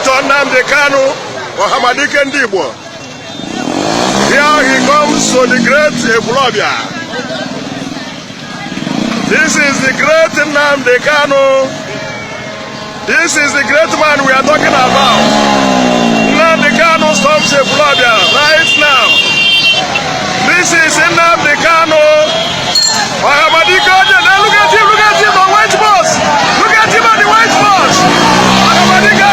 Dr. Nnamdi Kanu Ohamadike ndị Igbo. Here he comes to the great Ekwulobia. This is the great Nnamdi Kanu. This is the great man we are talking about. Nnamdi Kanu stops Ekwulobia right now. This is Nnamdi Kanu Ohamadike. Look at him, the white boss. Look at him on the white boss. Ohamadike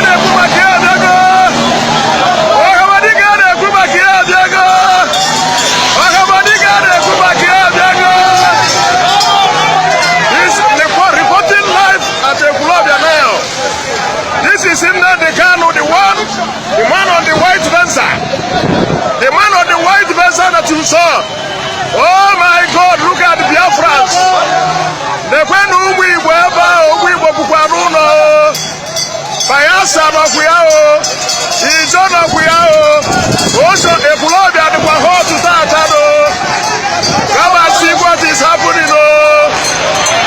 Ekwulobia. This is Nnamdi Kanu, the man on the white Venza. The man on the white Venza that you saw. Oh my God, look at the Biafrans. The when we were Bukaruno, Bayasa of Yao, Ijon of Yao, also Ekwulobia and Waho to Tatano. Come and see what is happening.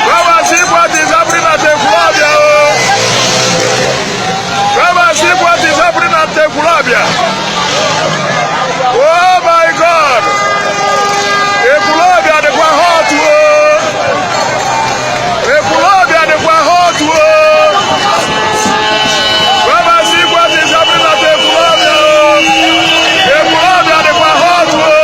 Come and see what is happening at Ekwulobia. Come and see what is happening at Ekwulobia. Oh my God! Ekwulobia the hot world. Ekwulobia the hot world. Come and see what is happening at Ekwulobia. Ekwulobia the hot world.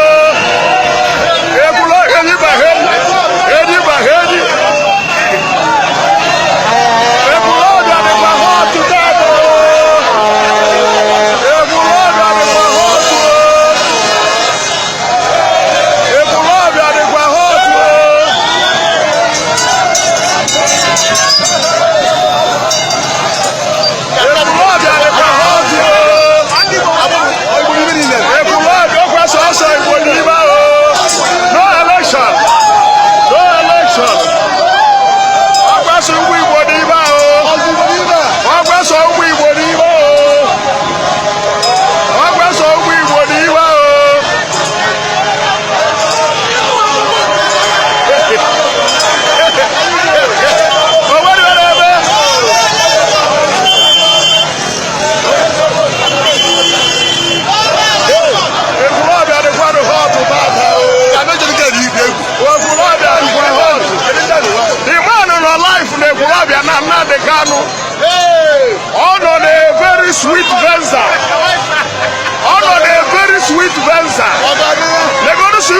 Ekwulobia Nnamdi Kanu on a very sweet Venza. On a very sweet Venza. They're going to see